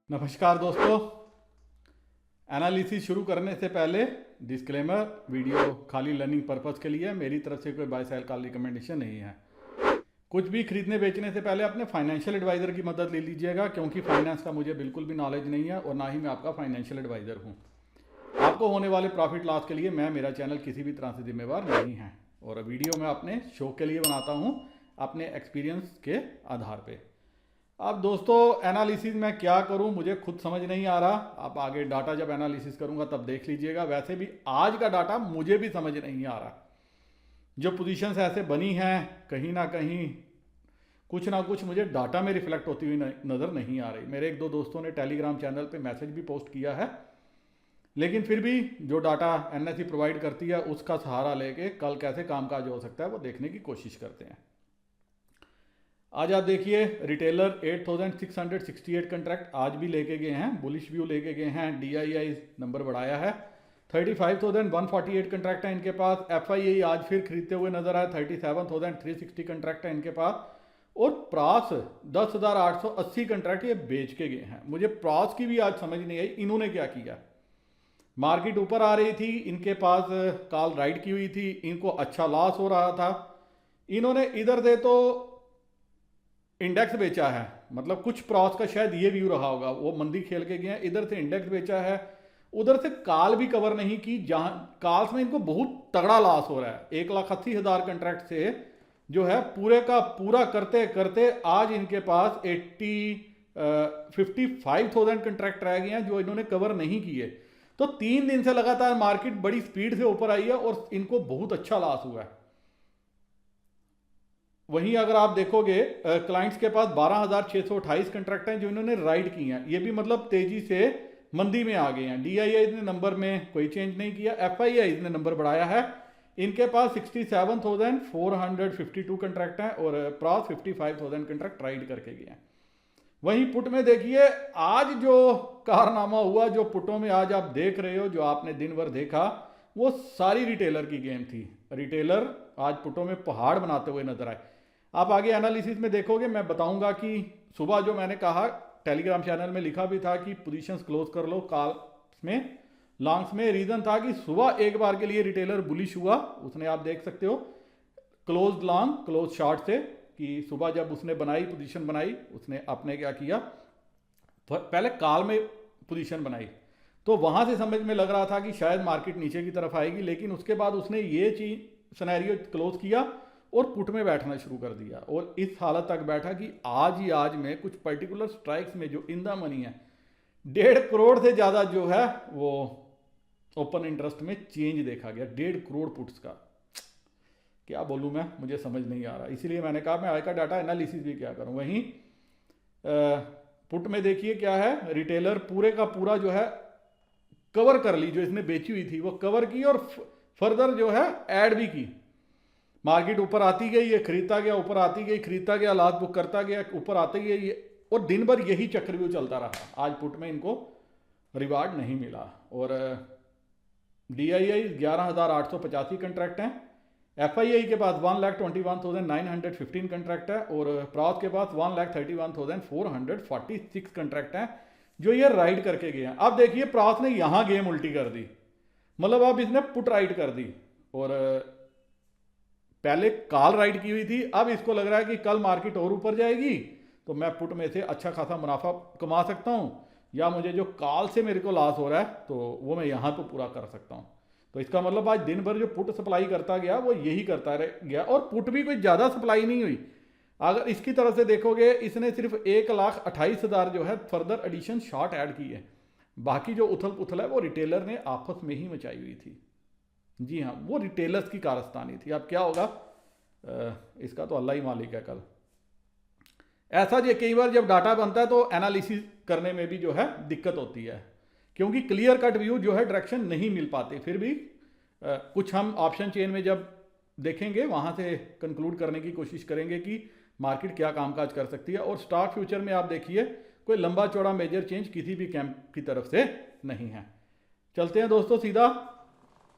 नमस्कार दोस्तों। एनालिसिस शुरू करने से पहले डिस्क्लेमर, वीडियो खाली लर्निंग पर्पस के लिए, मेरी तरफ से कोई बाय सेल का रिकमेंडेशन नहीं है। कुछ भी खरीदने बेचने से पहले अपने फाइनेंशियल एडवाइज़र की मदद ले लीजिएगा, क्योंकि फाइनेंस का मुझे बिल्कुल भी नॉलेज नहीं है और ना ही मैं आपका फाइनेंशियल एडवाइज़र हूँ। आपको होने वाले प्रॉफिट लॉस के लिए मैं, मेरा चैनल किसी भी तरह से जिम्मेवार नहीं है और वीडियो मैं अपने शौक के लिए बनाता हूँ, अपने एक्सपीरियंस के आधार पर। अब दोस्तों, एनालिसिस मैं क्या करूं मुझे खुद समझ नहीं आ रहा। अब आगे डाटा जब एनालिसिस करूंगा तब देख लीजिएगा। वैसे भी आज का डाटा मुझे भी समझ नहीं आ रहा। जो पोजीशंस ऐसे बनी हैं, कहीं ना कहीं कुछ ना कुछ मुझे डाटा में रिफ्लेक्ट होती हुई नज़र नहीं आ रही। मेरे एक दो दोस्तों ने टेलीग्राम चैनल पे मैसेज भी पोस्ट किया है, लेकिन फिर भी जो डाटा एनएसई प्रोवाइड करती है उसका सहारा लेके कल कैसे कामकाज हो सकता है वो देखने की कोशिश करते हैं। आज आप देखिए, रिटेलर 8668 कंट्रैक्ट आज भी लेके गए हैं, बुलिश व्यू लेके गए हैं। DII नंबर बढ़ाया है, 35,148 कंट्रैक्ट है इनके पास। FII आज फिर खरीदते हुए नजर आए, 37,360 कंट्रैक्ट है इनके पास। और प्रास 10,880 कंट्रैक्ट ये बेच के गए हैं। मुझे प्रास की भी आज समझ नहीं आई इन्होंने क्या किया। मार्केट ऊपर आ रही थी, इनके पास कॉल राइड की हुई थी, इनको अच्छा लॉस हो रहा था। इन्होंने इधर से तो इंडेक्स बेचा है, मतलब कुछ प्रॉस का शायद ये व्यू रहा होगा, वो मंदी खेल के गए हैं, इधर से इंडेक्स बेचा है, उधर से काल भी कवर नहीं की, जहां काल्स में इनको बहुत तगड़ा लॉस हो रहा है। 1,80,000 कंट्रैक्ट से जो है पूरे का पूरा करते करते आज इनके पास 55,000 कंट्रैक्ट रह गए हैं जो इन्होंने कवर नहीं किए। तो 3 दिन से लगातार मार्केट बड़ी स्पीड से ऊपर आई है और इनको बहुत अच्छा लॉस हुआ है। वहीं अगर आप देखोगे, क्लाइंट्स के पास 12,628 कंट्रैक्ट हैं जो इन्होंने राइड किए हैं। ये भी मतलब तेजी से मंदी में आ गए हैं। DII ने नंबर में कोई चेंज नहीं किया, FII ने नंबर बढ़ाया है। इनके पास 67,452 कंट्रैक्ट हैं और प्रॉस 55,000 कंट्रैक्ट राइड करके गए हैं। वहीं पुट में देखिए, आज जो कारनामा हुआ, जो पुटों में आज आप देख रहे हो, जो आपने दिन भर देखा, वो सारी रिटेलर की गेम थी। रिटेलर आज पुटों में पहाड़ बनाते हुए नजर आए। आप आगे एनालिसिस में देखोगे, मैं बताऊंगा कि सुबह जो मैंने कहा, टेलीग्राम चैनल में लिखा भी था कि पोजीशंस क्लोज कर लो कॉल में, लॉन्ग्स में। रीजन था कि सुबह एक बार के लिए रिटेलर बुलिश हुआ, उसने आप देख सकते हो क्लोज लॉन्ग क्लोज शॉर्ट से, कि सुबह जब उसने बनाई पोजीशन बनाई, उसने आपने क्या किया, पहले कॉल में पोजीशन बनाई, तो वहां से समझ में लग रहा था कि शायद मार्केट नीचे की तरफ आएगी। लेकिन उसके बाद उसने ये चीज सिनेरियो क्लोज किया और पुट में बैठना शुरू कर दिया और इस हालत तक बैठा कि आज ही आज में कुछ पर्टिकुलर स्ट्राइक्स में जो इन द मनी है, 1.5 करोड़ से ज़्यादा जो है वो ओपन इंटरेस्ट में चेंज देखा गया। 1.5 करोड़ पुट्स का, क्या बोलूँ मैं, मुझे समझ नहीं आ रहा। इसीलिए मैंने कहा मैं आज का डाटा एनालिसिस भी क्या करूँ। वहीं पुट में देखिए क्या है, रिटेलर पूरे का पूरा जो है कवर कर ली, जो इसने बेची हुई थी वो कवर की और फर्दर जो है ऐड भी की। मार्केट ऊपर आती गई, ये खरीदता गया, ऊपर आती गई, खरीदता गया, लास्ट बुक करता गया, ऊपर आते गए ये, और दिन भर यही चक्रव्यूह चलता रहा। आज पुट में इनको रिवार्ड नहीं मिला। और DII 11,885 कंट्रैक्ट हैं, FII के पास 1,21,915 कंट्रैक्ट है और प्रॉस के पास 1,31,446 कंट्रैक्ट हैं जो ये राइड करके गए हैं। अब देखिए, प्रॉस ने यहां गेम उल्टी कर दी, मतलब अब इसने पुट राइड कर दी और पहले कॉल राइड की हुई थी। अब इसको लग रहा है कि कल मार्केट और ऊपर जाएगी तो मैं पुट में से अच्छा खासा मुनाफा कमा सकता हूं, या मुझे जो कॉल से मेरे को लॉस हो रहा है तो वो मैं यहां तो पूरा कर सकता हूं। तो इसका मतलब आज दिन भर जो पुट सप्लाई करता गया वो यही करता गया और पुट भी कोई ज़्यादा सप्लाई नहीं हुई। अगर इसकी तरह से देखोगे, इसने सिर्फ 1,28,000 जो है फर्दर एडिशन शॉर्ट ऐड की है। बाकी जो उथल पुथल है वो रिटेलर ने आपस में ही मचाई हुई थी। जी हाँ, वो रिटेलर्स की कारस्तानी थी। अब क्या होगा इसका तो अल्लाह ही मालिक है। कल ऐसा जो कई बार जब डाटा बनता है तो एनालिसिस करने में भी जो है दिक्कत होती है, क्योंकि क्लियर कट व्यू जो है डायरेक्शन नहीं मिल पाते। फिर भी कुछ हम ऑप्शन चेन में जब देखेंगे वहां से कंक्लूड करने की कोशिश करेंगे कि मार्केट क्या कामकाज कर सकती है। और स्टॉक फ्यूचर में आप देखिए, कोई लंबा चौड़ा मेजर चेंज किसी भी कैंप की तरफ से नहीं है। चलते हैं दोस्तों, सीधा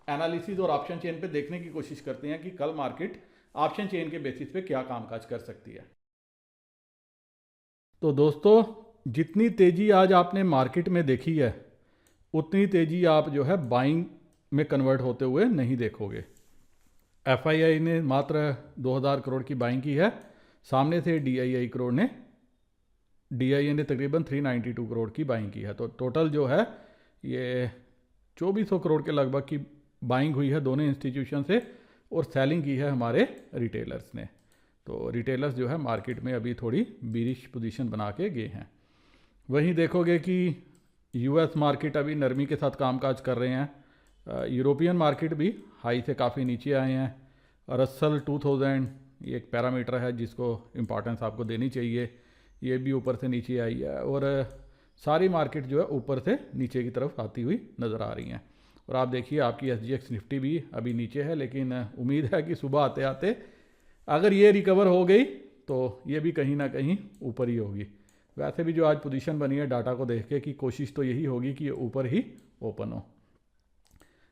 एनालिसिस और ऑप्शन चेन पे देखने की कोशिश करते हैं कि कल मार्केट ऑप्शन चेन के बेसिस पे क्या कामकाज कर सकती है। तो दोस्तों, जितनी तेज़ी आज आपने मार्केट में देखी है उतनी तेज़ी आप जो है बाइंग में कन्वर्ट होते हुए नहीं देखोगे। एफआईआई ने मात्र 2000 करोड़ की बाइंग की है, सामने से डीआईआई ने तकरीबन 392 करोड़ की बाइंग की है। तो टोटल जो है ये 2400 करोड़ के लगभग की बाइंग हुई है दोनों इंस्टीट्यूशन से, और सेलिंग की है हमारे रिटेलर्स ने। तो रिटेलर्स जो है मार्केट में अभी थोड़ी बीरिश पोजीशन बना के गए हैं। वहीं देखोगे कि यूएस मार्केट अभी नरमी के साथ कामकाज कर रहे हैं। यूरोपियन मार्केट भी हाई से काफ़ी नीचे आए हैं। रसल 2000 ये एक पैरामीटर है जिसको इम्पॉर्टेंस आपको देनी चाहिए, ये भी ऊपर से नीचे आई है, और सारी मार्केट जो है ऊपर से नीचे की तरफ आती हुई नज़र आ रही हैं। और आप देखिए आपकी SGX निफ्टी भी अभी नीचे है, लेकिन उम्मीद है कि सुबह आते आते अगर ये रिकवर हो गई तो ये भी कहीं ना कहीं ऊपर ही होगी। वैसे भी जो आज पोजीशन बनी है डाटा को देख के कि कोशिश तो यही होगी कि ये ऊपर ही ओपन हो।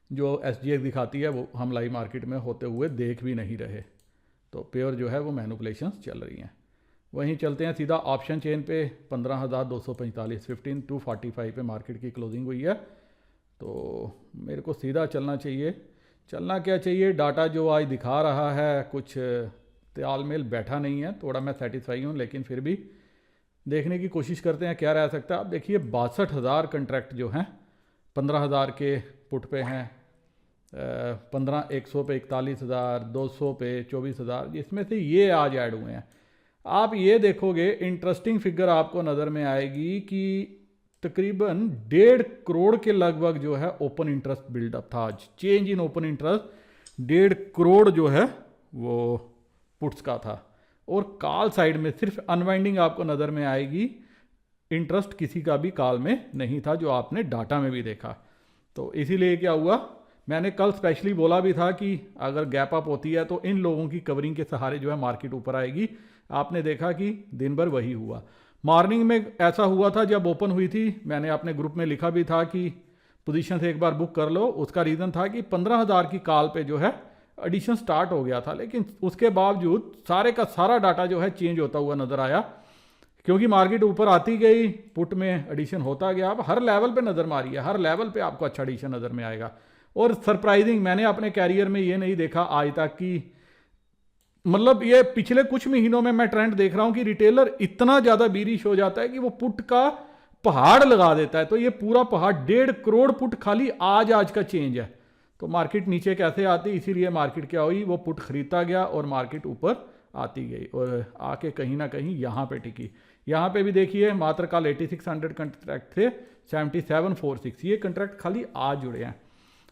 जो SGX दिखाती है वो हम लाइव मार्केट में होते हुए देख भी नहीं रहे, तो प्योर जो है वो मैनिपुलेशंस चल रही हैं। वहीं चलते हैं सीधा ऑप्शन चेन पे। 15,245 15,245 पे मार्केट की क्लोजिंग हुई है। तो मेरे को सीधा चलना चाहिए। चलना क्या चाहिए, डाटा जो आज दिखा रहा है कुछ तालमेल बैठा नहीं है, थोड़ा मैं सेटिस्फाई हूँ, लेकिन फिर भी देखने की कोशिश करते हैं क्या रह सकता है। आप देखिए 62,000 कंट्रैक्ट जो हैं 15,000 के पुट पे हैं, 15,100 पे 41,000, 200 पे 24,000, जिसमें से ये आज ऐड हुए हैं। आप ये देखोगे इंटरेस्टिंग फिगर आपको नज़र में आएगी कि तकरीबन 1.5 करोड़ के लगभग जो है ओपन इंटरेस्ट बिल्डअप था आज। Change in open interest 1.5 crore जो है वो पुट्स का था, और कॉल साइड में सिर्फ अनवाइंडिंग आपको नज़र में आएगी, इंटरेस्ट किसी का भी कॉल में नहीं था, जो आपने डाटा में भी देखा। तो इसीलिए क्या हुआ, मैंने कल स्पेशली बोला भी था कि अगर गैप अप होती है तो इन लोगों की कवरिंग के सहारे जो है मार्केट ऊपर आएगी। आपने देखा कि दिन भर वही हुआ। मॉर्निंग में ऐसा हुआ था जब ओपन हुई थी, मैंने अपने ग्रुप में लिखा भी था कि पोजीशन से एक बार बुक कर लो। उसका रीज़न था कि 15,000 की कॉल पे जो है एडिशन स्टार्ट हो गया था, लेकिन उसके बावजूद सारे का सारा डाटा जो है चेंज होता हुआ नज़र आया, क्योंकि मार्केट ऊपर आती गई, पुट में एडिशन होता गया। आप हर लेवल पे नज़र मारिए, हर लेवल पे आपको अच्छा एडिशन नज़र में आएगा। और सरप्राइजिंग, मैंने अपने कैरियर में ये नहीं देखा आज तक कि, मतलब ये पिछले कुछ महीनों में मैं ट्रेंड देख रहा हूं कि रिटेलर इतना ज़्यादा बीरिश हो जाता है कि वो पुट का पहाड़ लगा देता है। तो ये पूरा पहाड़ 1.5 करोड़ पुट खाली आज का चेंज है। तो मार्केट नीचे कैसे आती, इसीलिए मार्केट क्या हुई, वो पुट खरीदता गया और मार्केट ऊपर आती गई और आके कहीं ना कहीं यहाँ पे टिकी। यहाँ पे भी देखिए मात्र कल 8600 कंट्रैक्ट थे, 7746 ये कंट्रैक्ट खाली आज जुड़े हैं।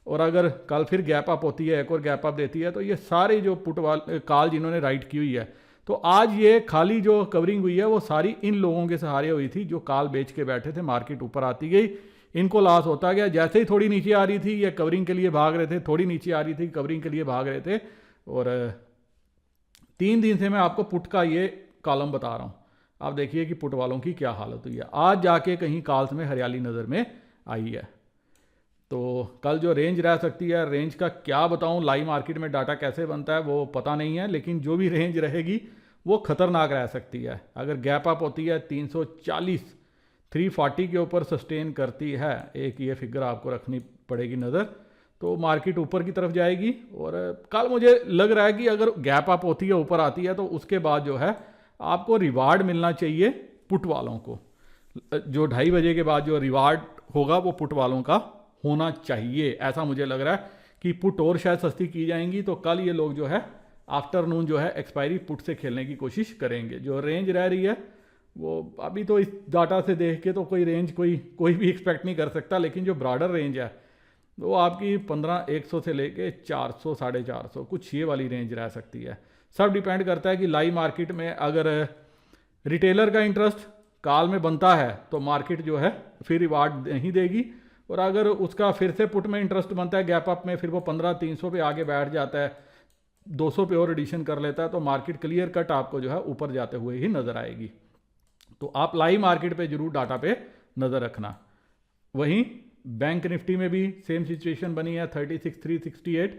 और अगर कल फिर गैप अप होती है, एक और गैप अप देती है, तो ये सारे जो पुट वाले कॉल जिन्होंने राइट की हुई है, तो आज ये खाली जो कवरिंग हुई है वो सारी इन लोगों के सहारे हुई थी जो कॉल बेच के बैठे थे। मार्केट ऊपर आती गई, इनको लॉस होता गया। जैसे ही थोड़ी नीचे आ रही थी ये कवरिंग के लिए भाग रहे थे, थोड़ी नीचे आ रही थी कवरिंग के लिए भाग रहे थे। और 3 दिन से मैं आपको पुट का ये कॉलम बता रहा हूँ। आप देखिए कि पुट वालों की क्या हालत हुई है। आज जाके कहीं कॉल्स में हरियाली नज़र में आई है। तो कल जो रेंज रह सकती है, रेंज का क्या बताऊं, लाइव मार्केट में डाटा कैसे बनता है वो पता नहीं है, लेकिन जो भी रेंज रहेगी वो खतरनाक रह सकती है। अगर गैप अप होती है 340 340 के ऊपर सस्टेन करती है, एक ये फिगर आपको रखनी पड़ेगी नज़र, तो मार्केट ऊपर की तरफ जाएगी। और कल मुझे लग रहा है कि अगर गैप अप होती है, ऊपर आती है, तो उसके बाद जो है आपको रिवार्ड मिलना चाहिए पुट वालों को। जो 2:30 बजे के बाद जो रिवार्ड होगा वो पुट वालों का होना चाहिए, ऐसा मुझे लग रहा है कि पुट और शायद सस्ती की जाएंगी। तो कल ये लोग जो है आफ्टरनून जो है एक्सपायरी पुट से खेलने की कोशिश करेंगे। जो रेंज रह रही है वो अभी तो इस डाटा से देख के तो कोई रेंज कोई भी एक्सपेक्ट नहीं कर सकता, लेकिन जो ब्रॉडर रेंज है वो आपकी 15,100 से लेके 400 450 कुछ ये वाली रेंज रह सकती है। सब डिपेंड करता है कि लाइव मार्केट में अगर रिटेलर का इंटरेस्ट कॉल में बनता है तो मार्केट जो है फिर रिवार्ड नहीं देगी, और अगर उसका फिर से पुट में इंटरेस्ट बनता है गैप अप में, फिर वो 15,300 पे आगे बैठ जाता है, 200 पे और एडिशन कर लेता है, तो मार्केट क्लियर कट आपको जो है ऊपर जाते हुए ही नज़र आएगी। तो आप लाइव मार्केट पे जरूर डाटा पे नज़र रखना। वहीं बैंक निफ्टी में भी सेम सिचुएशन बनी है 36,368।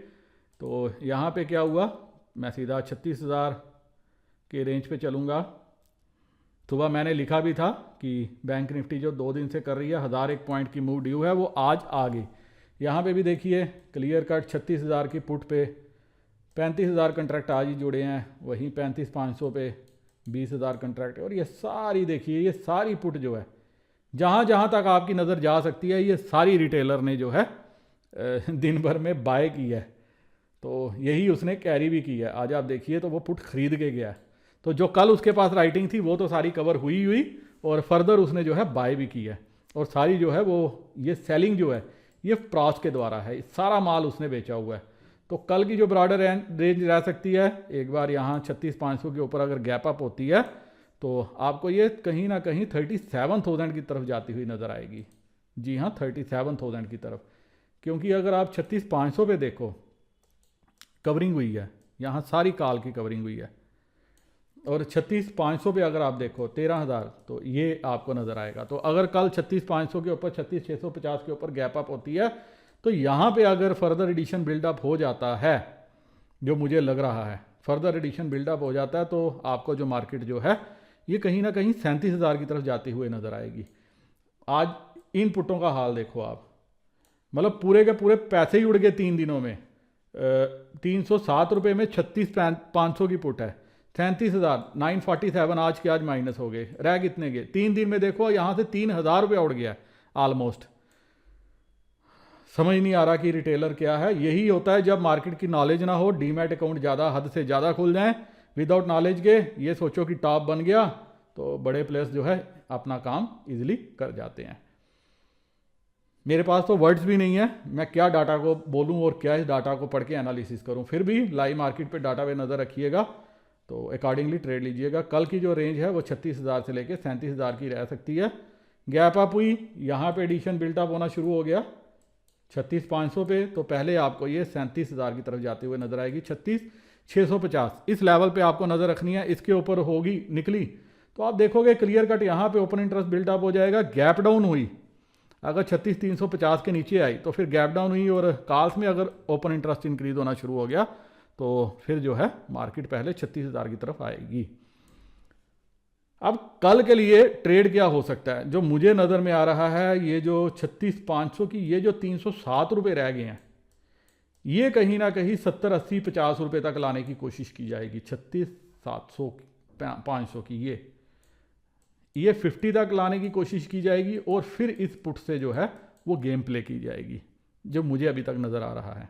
तो यहाँ पे क्या हुआ, मैं सीधा 36,000 के रेंज पे चलूँगा। सुबह मैंने लिखा भी था कि बैंक निफ्टी जो 2 दिन से कर रही है 1001 पॉइंट की मूव ड्यू है, वो आज आ गई। यहाँ पे भी देखिए क्लियर कट 36,000 की पुट पे 35,000 कंट्रैक्ट आज ही जुड़े हैं, वहीं 35,500 पे 20,000 कंट्रैक्ट। और ये सारी देखिए, ये सारी पुट जो है जहाँ जहाँ तक आपकी नज़र जा सकती है, ये सारी रिटेलर ने जो है दिन भर में बाय की है। तो यही उसने कैरी भी की है। आज आप देखिए तो वो पुट खरीद के गया है। तो जो कल उसके पास राइटिंग थी वो तो सारी कवर हुई और फर्दर उसने जो है बाय भी की है। और सारी जो है वो ये सेलिंग जो है ये प्रॉस के द्वारा है, सारा माल उसने बेचा हुआ है। तो कल की जो ब्रॉडर रेंज रह सकती है, एक बार यहाँ 36,500 के ऊपर अगर गैप अप होती है तो आपको ये कहीं ना कहीं 37,000 की तरफ जाती हुई नज़र आएगी। जी हाँ, 37,000 की तरफ। क्योंकि अगर आप 36,500 पे देखो कवरिंग हुई है, यहाँ सारी काल की कवरिंग हुई है। और 36,500 पे अगर आप देखो 13,000, तो ये आपको नज़र आएगा। तो अगर कल 36,500 के ऊपर 36,650 के ऊपर गैप अप होती है तो यहाँ पे अगर फर्दर एडिशन बिल्डअप हो जाता है, जो मुझे लग रहा है फर्दर एडिशन बिल्डअप हो जाता है, तो आपको जो मार्केट जो है ये कहीं ना कहीं 37,000 की तरफ जाती हुए नज़र आएगी। आज इन पुटों का हाल देखो आप, मतलब पूरे के पूरे पैसे ही उड़ गए 3 दिनों में। 307 रुपये में 36,500 की पुट है, 37,947 आज के आज माइनस हो गए। रह कितने गए 3 दिन में? देखो यहाँ से 3,000 रुपया उड़ गया ऑलमोस्ट। समझ नहीं आ रहा कि रिटेलर क्या है। यही होता है जब मार्केट की नॉलेज ना हो, डीमैट अकाउंट ज़्यादा हद से ज़्यादा खुल जाएं विदाउट नॉलेज के। ये सोचो कि टॉप बन गया तो बड़े प्लेयर्स जो है अपना काम इजीली कर जाते हैं। मेरे पास तो वर्ड्स भी नहीं है, मैं क्या डाटा को बोलूं और क्या इस डाटा को पढ़ के एनालिसिस करूं। फिर भी लाइव मार्केट पे डाटा पे नज़र रखिएगा, तो अकॉर्डिंगली ट्रेड लीजिएगा। कल की जो रेंज है वो 36,000 से लेके 37,000 की रह सकती है। गैप अप हुई, यहाँ पे एडिशन बिल्टअप होना शुरू हो गया 36,500 पे, तो पहले आपको ये 37,000 की तरफ जाते हुए नजर आएगी। 36,650 इस लेवल पे आपको नज़र रखनी है। इसके ऊपर होगी निकली तो आप देखोगे क्लियर कट यहाँ पे ओपन इंटरेस्ट बिल्टअप हो जाएगा। गैप डाउन हुई, अगर 36,350 के नीचे आई तो फिर गैप डाउन हुई, और कॉल्स में अगर ओपन इंटरेस्ट इंक्रीज होना शुरू हो गया तो फिर जो है मार्केट पहले 36,000 की तरफ आएगी। अब कल के लिए ट्रेड क्या हो सकता है, जो मुझे नज़र में आ रहा है, ये जो 36,500 की ये जो 307 रुपये रह गए हैं, ये कहीं ना कहीं 70, 80, 50 रुपये तक लाने की कोशिश की जाएगी। 36,500 की ये 50 तक लाने की कोशिश की जाएगी, और फिर इस पुट से जो है वो गेम प्ले की जाएगी, जो मुझे अभी तक नज़र आ रहा है।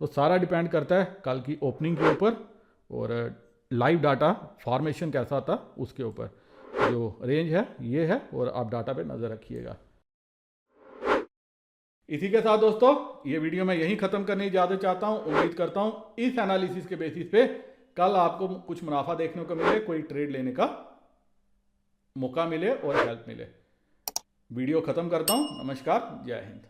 तो सारा डिपेंड करता है कल की ओपनिंग के ऊपर और लाइव डाटा फॉर्मेशन कैसा था उसके ऊपर। जो रेंज है ये है, और आप डाटा पे नज़र रखिएगा। इसी के साथ दोस्तों ये वीडियो मैं यहीं ख़त्म करने की इजाज़त चाहता हूँ। उम्मीद करता हूँ इस एनालिसिस के बेसिस पे कल आपको कुछ मुनाफा देखने को मिले, कोई ट्रेड लेने का मौका मिले और हेल्प मिले। वीडियो ख़त्म करता हूँ। नमस्कार, जय हिंद।